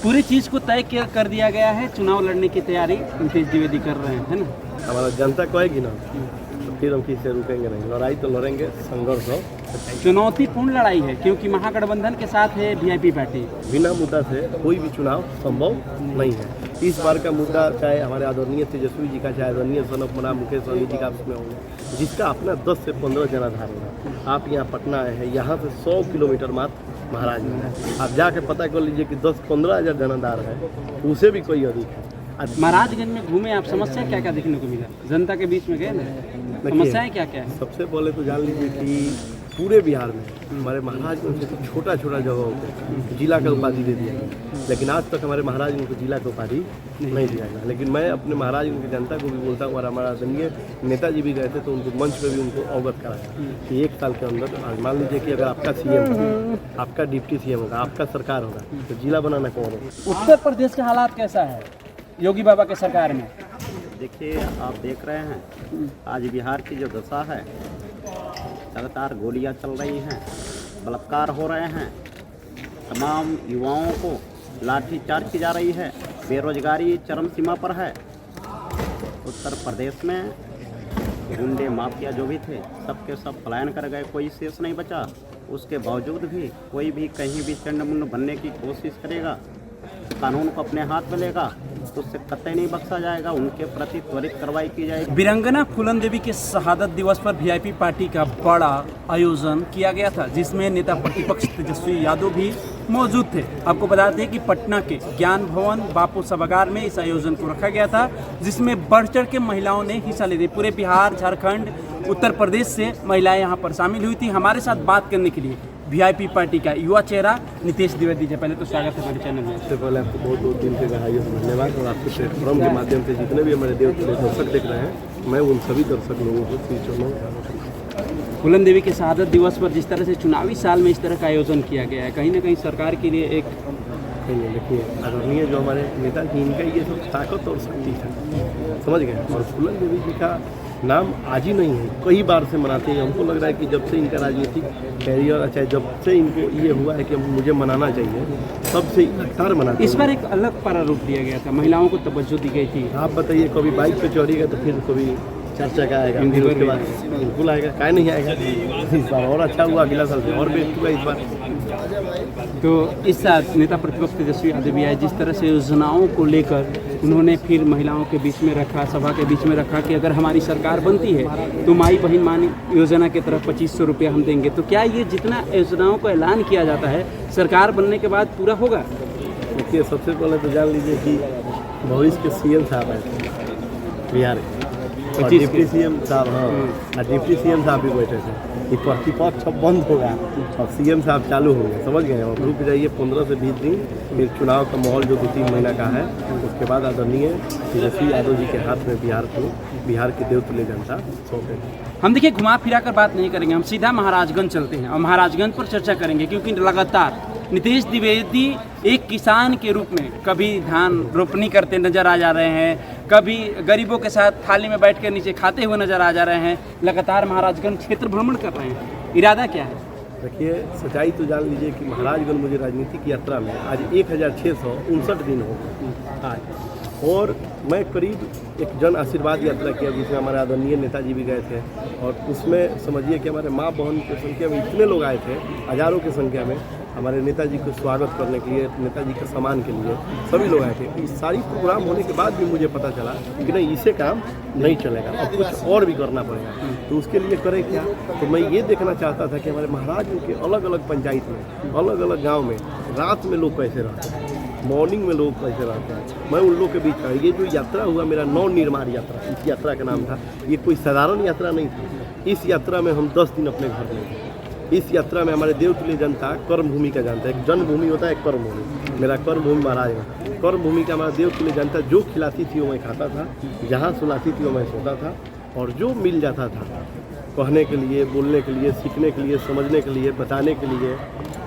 पूरी चीज़ को तय कर दिया गया है, चुनाव लड़ने की तैयारी नीतीश द्विवेदी कर रहे हैं, है ना। हमारा जनता कहेगी ना तो फिर हम किसी से रुकेंगे नहीं, लड़ाई तो लड़ेंगे, संघर्ष हो। चुनौतीपूर्ण लड़ाई है क्योंकि महागठबंधन के साथ है वीआईपी पार्टी। बिना मुद्दा से कोई भी चुनाव संभव नहीं है। इस बार का मुद्दा चाहे हमारे आदरणीय तेजस्वी जी का, चाहे आदरणीय सनक मना मुकेश सहनी जी का उसमें होगा, जिसका अपना 10 से 15 जनाधार होगा। आप यहाँ पटना आए हैं, यहाँ से 100 किलोमीटर मात्र महाराजगंज है। आप जाके पता कर लीजिए कि 10-15 हज़ार जनाधार है, उसे भी कोई अधिक है। महाराजगंज में घूमे आप, समस्या क्या क्या देखने को मिला? जनता के बीच में गए ना, समस्याएं क्या क्या है? सबसे पहले तो जान लीजिए कि पूरे बिहार में हमारे महाराजगंज से छोटा छोटा जगहों को जिला का उपाधि दे दिया गया, लेकिन आज तक हमारे महाराजगंज को जिला का उपाधि नहीं दिया गया। लेकिन मैं अपने महाराजगंज की जनता को भी बोलता हूँ, और हमारा आदरणीय नेताजी भी गए थे तो उनको मंच पे भी उनको अवगत कराया कि 1 साल के अंदर आज मान लीजिए कि अगर आपका सीएम होगा, आपका डिप्टी सीएम होगा, आपका सरकार होगा, तो जिला बनाना कौन होगा? उत्तर प्रदेश का हालात कैसा है योगी बाबा के सरकार में? देखिए, आप देख रहे हैं आज बिहार की जो दशा है, लगातार गोलियां चल रही हैं, बलात्कार हो रहे हैं, तमाम युवाओं को लाठीचार्ज की जा रही है, बेरोजगारी चरम सीमा पर है। उत्तर प्रदेश में गुंडे माफिया जो भी थे सबके सब पलायन कर गए, कोई शेष नहीं बचा। उसके बावजूद भी कोई भी कहीं भी चंडमुंड बनने की कोशिश करेगा, कानून को अपने हाथ में लेगा तो उससे कतई नहीं बख्शा जाएगा, उनके प्रति त्वरित कार्रवाई की जाएगी। वीरांगना फूलन देवी के शहादत दिवस पर वीआईपी पार्टी का बड़ा आयोजन किया गया था, जिसमें नेता प्रतिपक्ष तेजस्वी यादव भी मौजूद थे। आपको बता दें कि पटना के ज्ञान भवन बापू सभागार में इस आयोजन को रखा गया था, जिसमें बढ़ चढ़ के महिलाओं ने हिस्सा ले ली। पूरे बिहार, झारखंड, उत्तर प्रदेश से महिलाएं यहाँ पर शामिल हुई थी। हमारे साथ बात करने के लिए वीआईपी पार्टी का युवा चेहरा नीतीश द्विवेदी जी। पहले तो स्वागत है हमारे चैनल में। सबसे पहले आपको बहुत बहुत दिन के गहराइयों से धन्यवाद, और आपके प्लेटफॉर्म के माध्यम से जितने भी हमारे दर्शक देख रहे हैं, मैं उन सभी दर्शक लोगों को फूलन देवी के शहादत दिवस पर जिस तरह से चुनावी साल में इस तरह का आयोजन किया गया है, कहीं ना कहीं सरकार के लिए एक नहीं, देखिए आदरणीय जो हमारे नेता जी, इनका ये सब ताकत और शक्ति है, समझ गए। और फूलन देवी जी का नाम आज ही नहीं है, कई बार से मनाते हैं। हमको लग रहा है कि जब से इनका राजनीतिक कैरियर, अच्छा जब से इनको ये हुआ है कि मुझे मनाना चाहिए, तब से लगातार मनाते हैं। इस बार एक अलग प्रारूप दिया गया था, महिलाओं को तवज्जो दी गई थी। आप बताइए, कभी बाइक पे चढ़िएगा तो फिर कभी चर्चा का आएगा, फिर उसके बाद बिल्कुल आएगा, क्या नहीं आएगा। इस बार और अच्छा हुआ, अगला साल से और बेस्ट हुआ इस बार। तो इस साथ नेता प्रतिपक्ष तेजस्वी यादव भी आए, जिस तरह से योजनाओं को लेकर उन्होंने फिर महिलाओं के बीच में रखा, सभा के बीच में रखा कि अगर हमारी सरकार बनती है तो माई बहन मान योजना के तरफ 2500 रुपया हम देंगे। तो क्या ये जितना योजनाओं को ऐलान किया जाता है सरकार बनने के बाद पूरा होगा? देखिए, सबसे पहले तो जान लीजिए कि भविष्य के सीएम साहब आए थे बिहार के, और डिप्टी सीएम साहब, हाँ, और डिप्टी सीएम साहब भी बैठे थे। ये प्रतिपक्ष अब बंद होगा और सीएम साहब चालू होंगे, समझ गए। और रुक जाइए 15 से 20 दिन, फिर चुनाव का माहौल जो 2-3 महीना का है, उसके बाद आदरणीय तेजस्वी यादव जी के हाथ में बिहार की देवतुल्य जनता सौंपेगी। हम देखिए घुमा फिरा कर बात नहीं करेंगे, हम सीधा महाराजगंज चलते हैं और महाराजगंज पर चर्चा करेंगे, क्योंकि लगातार नीतीश द्विवेदी एक किसान के रूप में कभी धान रोपनी करते नजर आ जा रहे हैं, कभी गरीबों के साथ थाली में बैठ कर नीचे खाते हुए नजर आ जा रहे हैं, लगातार महाराजगंज क्षेत्र भ्रमण कर रहे हैं। इरादा क्या है? देखिए, सच्चाई तो जान लीजिए कि महाराजगंज मुझे राजनीतिक यात्रा में आज 1659 दिन हो गए आज, और मैं करीब एक जन आशीर्वाद यात्रा किया, जिसमें हमारे आदरणीय नेताजी भी गए थे। और उसमें समझिए कि हमारे माँ बहन की संख्या में इतने लोग आए थे, हज़ारों की संख्या में, हमारे नेताजी को स्वागत करने के लिए, नेताजी के सम्मान के लिए सभी लोग आए थे। इस सारी प्रोग्राम होने के बाद भी मुझे पता चला कि नहीं, इससे काम नहीं चलेगा, अब कुछ और भी करना पड़ेगा। तो उसके लिए करें क्या? तो मैं ये देखना चाहता था कि हमारे महाराजगंज के अलग अलग पंचायत में, अलग अलग गाँव में रात में लोग कैसे रहते हैं, मॉर्निंग में लोग कैसे रहते हैं, मैं उन लोग के बीच का। ये जो यात्रा हुआ मेरा नव निर्माण यात्रा, इस यात्रा का नाम था। ये कोई साधारण यात्रा नहीं थी। इस यात्रा में हम 10 दिन अपने घर में थे। इस यात्रा में हमारे देवतुल्य जनता कर्म भूमि का जानता है। एक जन्मभूमि होता है, एक कर्म भूमि। मेरा कर्म भूमि महाराजगंज। कर्म भूमि का हमारा देवतुल्य जनता जो खिलाती थी वो मैं खाता था, जहाँ सुनाती थी वो मैं सोता था, और जो मिल जाता था कहने के लिए, बोलने के लिए, सीखने के लिए, समझने के लिए, बताने के लिए,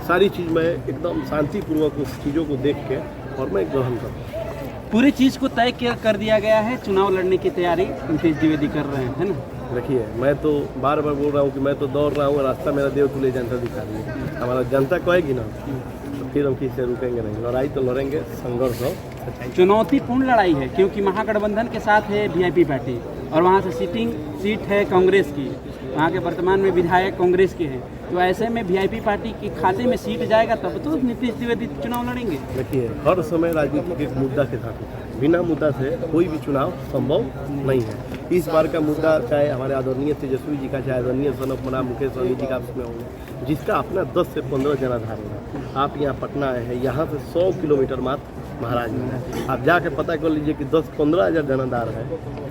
सारी चीज़ मैं एकदम शांतिपूर्वक उस चीज़ों को देख के और मैं ग्रहण करता। पूरी चीज़ को तय कर दिया गया है, चुनाव लड़ने की तैयारी नीतीश द्विवेदी कर रहे हैं, है ना। देखिए, मैं तो बार बार बोल रहा हूँ कि मैं तो दौड़ रहा हूँ, रास्ता मेरा देवतुल्य जनता दिखा रही है। हमारा जनता कहेगी ना तो फिर हम किसी से रुकेंगे नहीं। लड़ाई तो लड़ेंगे, संघर्ष हो, सच्चाई। चुनौतीपूर्ण लड़ाई है क्योंकि महागठबंधन के साथ है वीआईपी पार्टी और वहाँ से सीट है कांग्रेस की, वहाँ के वर्तमान में विधायक कांग्रेस के हैं। तो ऐसे में वीआईपी पार्टी के खाते में सीट जाएगा तब तो नीतीश द्विवेदी चुनाव लड़ेंगे। देखिए, हर समय राजनीति के एक मुद्दा के साथ होता है, बिना मुद्दा से कोई भी चुनाव संभव नहीं है। इस बार का मुद्दा चाहे हमारे आदरणीय तेजस्वी जी का, चाहे आदरणीय सनत मना मुकेश सहनी जी का उसमें होगा, जिसका अपना 10 से 15 जनाधार होगा। आप यहाँ पटना आए हैं, यहाँ से 100 किलोमीटर मात्र महाराजगंज, आप जाके पता कर लीजिए कि 10-15 हज़ार जनाधार है,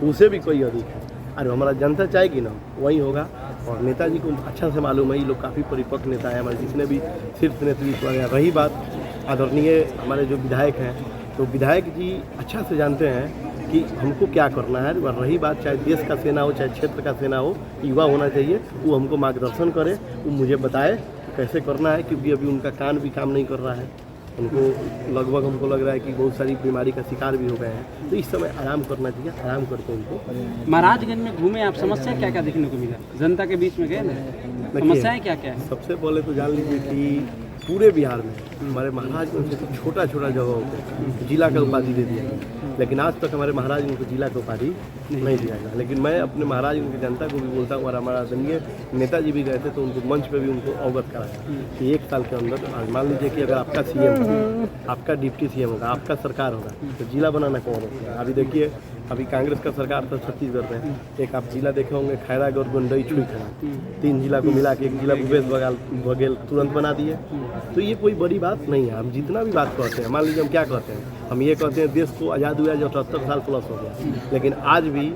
उसे भी कोई अधिक है। और हमारा जनता चाहेगी ना, वही होगा। और नेताजी को अच्छा से मालूम है, ये लोग काफ़ी परिपक्व नेता है, हमारे जितने भी शीर्ष नेतृत्व वगैरह। रही बात आदरणीय हमारे जो विधायक हैं, तो विधायक जी अच्छा से जानते हैं कि हमको क्या करना है। और रही बात चाहे देश का सेना हो, चाहे क्षेत्र का सेना हो, युवा होना चाहिए, वो हमको मार्गदर्शन करे, वो मुझे बताए कि कैसे करना है, क्योंकि अभी उनका कान भी काम नहीं कर रहा है। उनको लगभग हमको लग रहा है कि बहुत सारी बीमारी का शिकार भी हो गए हैं। तो इस समय आराम करना चाहिए, आराम करके उनको। महाराजगंज में घूमे आप, समस्या क्या क्या देखने को मिला? जनता के बीच में गए ना, समस्याएं क्या क्या है? सबसे पहले तो जान लीजिए कि पूरे बिहार में हमारे महाराजगंज से छोटा छोटा जगहों पे जिला का उपाधि दे दिया गया, लेकिन आज तक हमारे महाराजगंज को जिला का उपाधि नहीं दिया गया। लेकिन मैं अपने महाराजगंज की जनता को भी बोलता हूँ, और हमारा आदरणीय नेताजी भी गए थे तो उनको मंच पे भी उनको अवगत कराया कि 1 साल के अंदर मान लीजिए कि अगर आपका सीएम होगा, आपका डिप्टी सीएम होगा, आपका सरकार होगा, तो जिला बनाना कौन होगा? अभी देखिए, अभी कांग्रेस का सरकार था छत्तीसगढ़ में, एक आप जिला देखे होंगे खैरागढ़, गोंडई, छुईखला, 3 जिला को मिला के एक जिला भूपेश बघेल तुरंत बना दिए। तो ये कोई बड़ी बात नहीं है। हम जितना भी बात करते हैं, मान लीजिए हम क्या कहते हैं, हम ये कहते हैं देश को आज़ाद हुआ जो 78 साल प्लस हो गया, लेकिन आज भी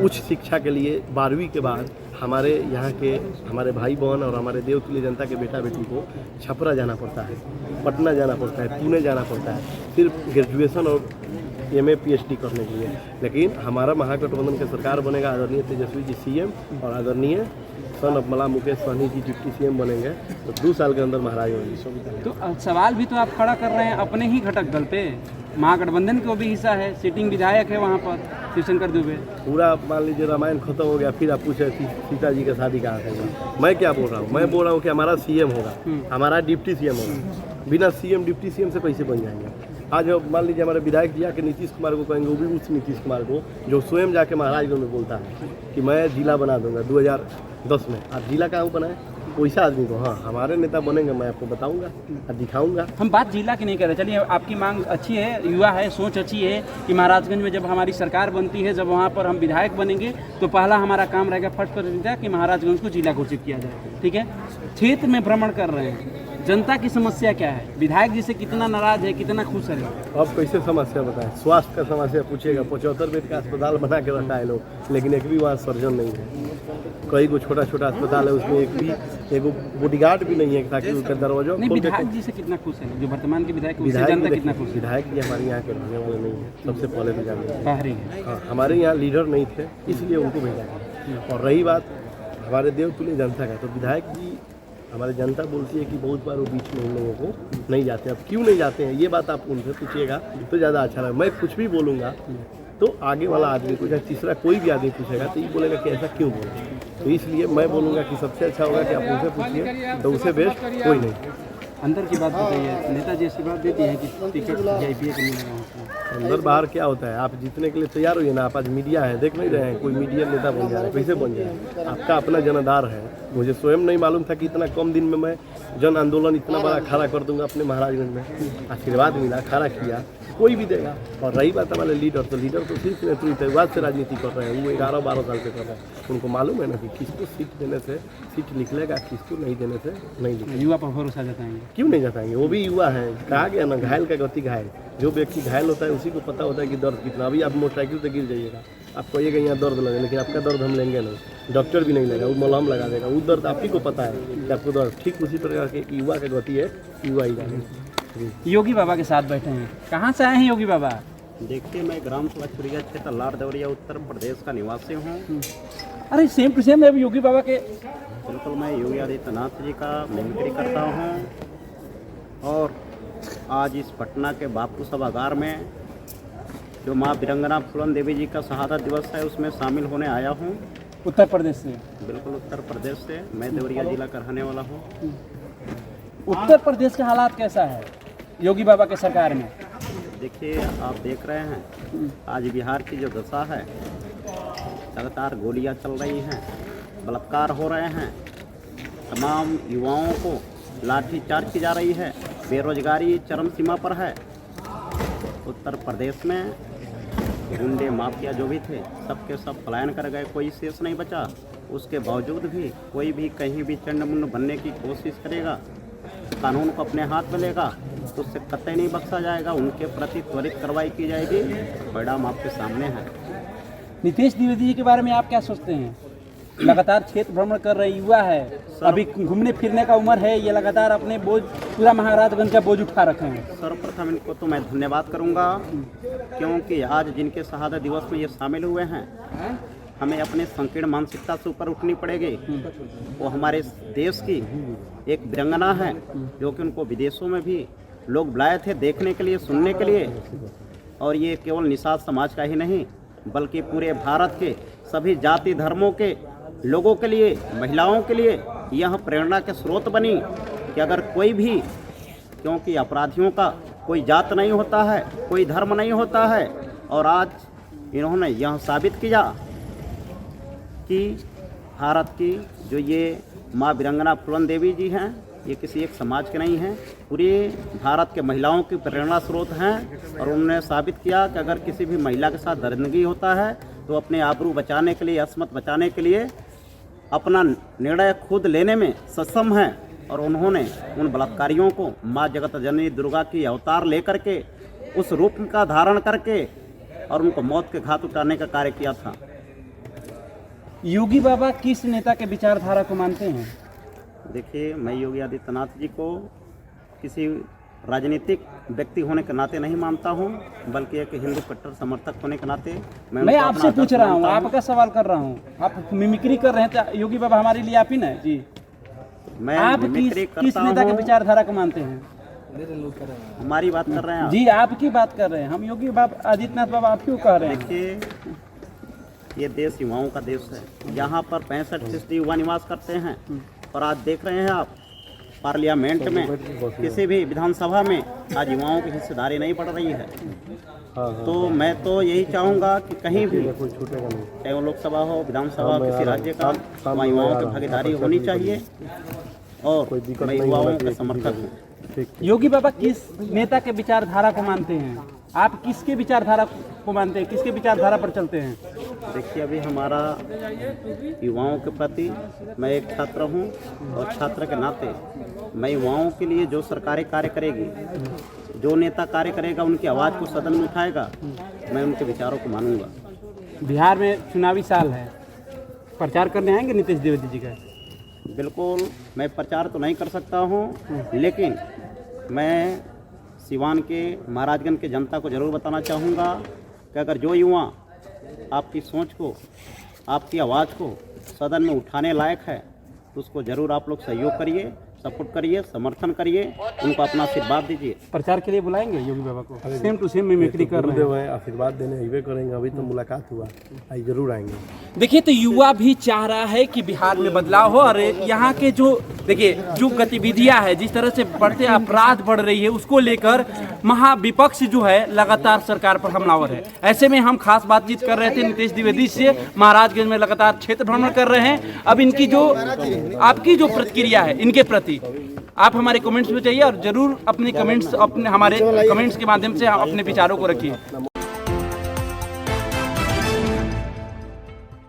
उच्च शिक्षा के लिए 12वीं के बाद हमारे यहाँ के हमारे भाई बहन और हमारे देवतुल्य जनता के बेटा बेटी को छपरा जाना पड़ता है, पटना जाना पड़ता है, पुणे जाना पड़ता है, सिर्फ ग्रेजुएशन और MA PhD करने के लिए। लेकिन हमारा महागठबंधन की सरकार बनेगा, आदरणीय तेजस्वी जी सीएम और आदरणीय सन ऑफ मला मुकेश सहनी जी डिप्टी सीएम बनेंगे, तो 2 साल के अंदर महाराजगंज विश्वविद्यालय। तो सवाल भी तो आप खड़ा कर रहे हैं अपने ही घटक दल पे, महागठबंधन को भी हिस्सा है, सिटिंग विधायक है वहाँ पर शिवशंकर दुबे। पूरा मान लीजिए रामायण खत्म हो गया, फिर आप पूछे सीता जी का शादी कहाँ से हुआ। मैं क्या बोल रहा हूँ? मैं बोल रहा हूँ कि हमारा सीएम होगा, हमारा डिप्टी सीएम होगा। बिना सीएम डिप्टी सीएम से कैसे बन जाएंगे? आज मान लीजिए हमारे विधायक जी आके नीतीश कुमार को कहेंगे, वो भी उस नीतीश कुमार को जो स्वयं जाके महाराजगंज में बोलता है कि मैं जिला बना दूंगा 2010 में। आप जिला कहाँ बनाए? वैसा आदमी को, हाँ हमारे नेता बनेंगे, मैं आपको बताऊंगा और दिखाऊंगा। हम बात जिला की नहीं कर रहे, चलिए आपकी मांग अच्छी है, युवा है, सोच अच्छी है कि महाराजगंज में जब हमारी सरकार बनती है, जब वहाँ पर हम विधायक बनेंगे तो पहला हमारा काम रहेगा फर्स्ट प्रायोरिटी कि महाराजगंज को जिला घोषित किया जाए। ठीक है, क्षेत्र में भ्रमण कर रहे हैं, जनता की समस्या क्या है, विधायक जी से कितना नाराज है, कितना खुश है? अब कैसे समस्या बताएं? स्वास्थ्य का समस्या पूछिएगा, 75 बेड का अस्पताल बना के रखा है लोग, लेकिन एक भी वहाँ सर्जन नहीं है। कई को छोटा छोटा अस्पताल है, उसमें एक बॉडीगार्ड भी नहीं है ताकि उसका दरवाजा। नहीं, विधायक जी से कितना खुश है जो वर्तमान के विधायक, उससे जनता कितना खुश है? विधायक जी हमारे यहाँ के रहने वाले नहीं है, सबसे पहले तो जानिए, बाहरी है। हाँ, हमारे यहाँ लीडर नहीं थे, इसलिए उनको भेजा गया। और रही बात हमारे देवतुल्य जनता का, तो विधायक जी हमारी जनता बोलती है कि बहुत बार वो बीच में उन लोगों को नहीं जाते। अब क्यों नहीं जाते हैं, ये बात आप उनसे पूछिएगा तो ज़्यादा अच्छा लगा। मैं कुछ भी बोलूँगा तो आगे वाला आदमी को, चाहे तीसरा कोई भी आदमी पूछेगा तो ये बोलेगा कि ऐसा क्यों बोला। तो इसलिए मैं बोलूँगा कि सबसे अच्छा होगा कि आप उनसे पूछिए, तो उससे बेस्ट कोई नहीं। अंदर की बात बताइए, नेताजी ऐसी बात देती है कि टिकट वीआईपी को मिलेगा। अंदर बाहर क्या होता है, आप जीतने के लिए तैयार होइए ना। आप आज मीडिया है, देख नहीं रहे हैं, कोई मीडिया नेता बन जा रहा है, कैसे बन जाए? आपका अपना जनाधार है। मुझे स्वयं नहीं मालूम था कि इतना कम दिन में मैं जन आंदोलन इतना बड़ा खड़ा कर दूंगा अपने महाराजगंज में। आशीर्वाद मिला, खड़ा किया, कोई भी देगा। और रही बात हमारे लीडर, तो लीडर तो सिर्फ नेतृत्व से राजनीति कर रहे हैं, वो 11-12 साल से कर रहे हैं। उनको मालूम है ना कि किसको सीट देने से सीट निकलेगा, किसको नहीं देने से नहीं निकलेगा। युवा पर भरोसा जताएंगे? क्यों नहीं जताएंगे, वो भी युवा है। कहा गया ना, घायल का गति घायल। जो व्यक्ति घायल होता है उसी को पता होता है कि दर्द कितना। अभी आप मोटरसाइकिल से गिर जाइएगा, आप कहिएगा यहाँ दर्द लगे, लेकिन आपका दर्द हम लेंगे नहीं, डॉक्टर भी नहीं लेगा, वो मलहम लगा देगा। वो दर्द आप ही को पता है कि आपको दर्द। ठीक उसी प्रकार के युवा का गति है, युवा ही जाने। योगी बाबा के साथ बैठे हैं, कहाँ से आए हैं योगी बाबा? देखिए, मैं ग्राम सभा चुरिया क्षेत्र लाड़ देवरिया उत्तर प्रदेश का निवासी हूँ। अरे सेम टू सेम है योगी बाबा के। बिल्कुल, मैं योगी आदित्यनाथ जी का मिमिक्री करता हूँ और आज इस पटना के बापू सभागार में जो माँ बिरंगना फूलन देवी जी का शहादत दिवस है उसमें शामिल होने आया हूँ। उत्तर प्रदेश से? बिल्कुल, उत्तर प्रदेश से। मैं देवरिया जिला का रहने वाला हूँ। उत्तर प्रदेश का हालात कैसा है? योगी बाबा के सरकार में? देखिए, आप देख रहे हैं आज बिहार की जो दशा है, लगातार गोलियां चल रही हैं, बलात्कार हो रहे हैं, तमाम युवाओं को लाठीचार्ज की जा रही है, बेरोजगारी चरम सीमा पर है। उत्तर प्रदेश में गुंडे माफिया जो भी थे सबके सब पलायन कर गए, कोई शेष नहीं बचा। उसके बावजूद भी कोई भी कहीं भी चंडमुंड बनने की कोशिश करेगा, कानून को अपने हाथ में लेगा तो उससे कतई नहीं बख्शा जाएगा। उनके प्रति त्वरित कार्रवाई की जाएगी। परिणाम आपके सामने है। नीतीश द्विवेदी जी के बारे में आप क्या सोचते हैं? लगातार क्षेत्र भ्रमण कर रहे युवा है, अभी घूमने फिरने का उम्र है, ये लगातार अपने बोझ पूरा महाराजगंज का बोझ उठा रखे हैं। सर्वप्रथम इनको तो मैं धन्यवाद करूंगा, क्योंकि आज जिनके शहादत दिवस में ये शामिल हुए हैं, हमें अपने संकीर्ण मानसिकता से ऊपर उठनी पड़ेगी। वो हमारे देश की एक वीरांगना है, जो कि उनको विदेशों में भी लोग बुलाए थे देखने के लिए, सुनने के लिए। और ये केवल निषाद समाज का ही नहीं, बल्कि पूरे भारत के सभी जाति धर्मों के लोगों के लिए, महिलाओं के लिए यह प्रेरणा के स्रोत बनी कि अगर कोई भी, क्योंकि अपराधियों का कोई जात नहीं होता है, कोई धर्म नहीं होता है। और आज इन्होंने यह साबित किया कि भारत की जो ये माँ वीरांगना फूलन देवी जी हैं, ये किसी एक समाज के नहीं हैं, पूरे भारत के महिलाओं की प्रेरणा स्रोत हैं। और उन्होंने साबित किया कि अगर किसी भी महिला के साथ दरिंदगी होता है तो अपने आबरू बचाने के लिए, असमत बचाने के लिए अपना निर्णय खुद लेने में सक्षम हैं। और उन्होंने उन बलात्कारियों को माँ जगत जननी दुर्गा की अवतार लेकर के, उस रूप का धारण करके और उनको मौत के घाट उतारने का कार्य किया था। योगी बाबा किस नेता के विचारधारा को मानते हैं? देखिए, मैं योगी आदित्यनाथ जी को किसी राजनीतिक व्यक्ति होने के नाते नहीं मानता हूं, बल्कि एक हिंदू कट्टर समर्थक होने के नाते मैं आपसे पूछ रहा हूं, आपका सवाल कर रहा हूं। आप मिमिक्री कर रहे हैं तो योगी बाबा हमारे लिए आप ही ना जी। मैं आप किस नेता के विचारधारा को मानते हैं? हमारी बात कर रहे हैं जी, आपकी बात कर रहे हैं हम। योगी बाबा आदित्यनाथ बाबा आप क्यों कह रहे हैं? देखिए, ये देश युवाओं का देश है। यहाँ पर 65% युवा निवास करते हैं। और आज देख रहे हैं आप, पार्लियामेंट में, किसी भी विधानसभा में आज युवाओं की हिस्सेदारी नहीं बढ़ रही है। तो मैं तो यही चाहूँगा कि कहीं भी, चाहे वो लोकसभा हो, विधानसभा हो, किसी राज्य का, वहाँ युवाओं की भागीदारी होनी चाहिए। और मैं युवाओं का समर्थक हूँ। योगी बाबा किस नेता के विचारधारा को मानते हैं? आप किसके विचारधारा को मानते हैं, किसके विचारधारा पर चलते हैं? देखिए, अभी हमारा युवाओं के प्रति, मैं एक छात्र हूं और छात्र के नाते मैं युवाओं के लिए जो सरकारें कार्य करेगी, जो नेता कार्य करेगा, उनकी आवाज़ को सदन में उठाएगा, मैं उनके विचारों को मानूंगा। बिहार में चुनावी साल है, प्रचार करने आएंगे नीतीश द्विवेदी जी का? बिल्कुल, मैं प्रचार तो नहीं कर सकता हूं, लेकिन मैं सिवान के, महाराजगंज के जनता को ज़रूर बताना चाहूँगा कि अगर जो युवा आपकी सोच को, आपकी आवाज़ को सदन में उठाने लायक है, तो उसको ज़रूर आप लोग सहयोग करिए, सपोर्ट करिए, समर्थन करिए, उनको अपना आशीर्वाद दीजिए। प्रचार के लिए बुलाएंगे योगी बाबा को? सेम टू सेम मिमिक्री कर रहे हैं। आशीर्वाद देने अबे करेंगे, अभी तो मुलाकात हुआ, आई जरूर आएंगे। देखिए, तो युवा भी चाह रहा है कि बिहार में बदलाव हो। और यहाँ के जो, देखिए, जो गतिविधियां है, जिस तरह से बढ़ते अपराध बढ़ रही है, उसको लेकर महाविपक्ष जो है लगातार सरकार पर हमलावर है। ऐसे में हम खास बातचीत कर रहे थे नीतीश द्विवेदी से, महाराजगंज में लगातार क्षेत्र भ्रमण कर रहे हैं। अब इनकी जो, आपकी जो प्रतिक्रिया है इनके प्रति, आप हमारे कमेंट्स में चाहिए और जरूर अपने कमेंट्स, अपने हमारे कमेंट्स के माध्यम से अपने विचारों को रखिए।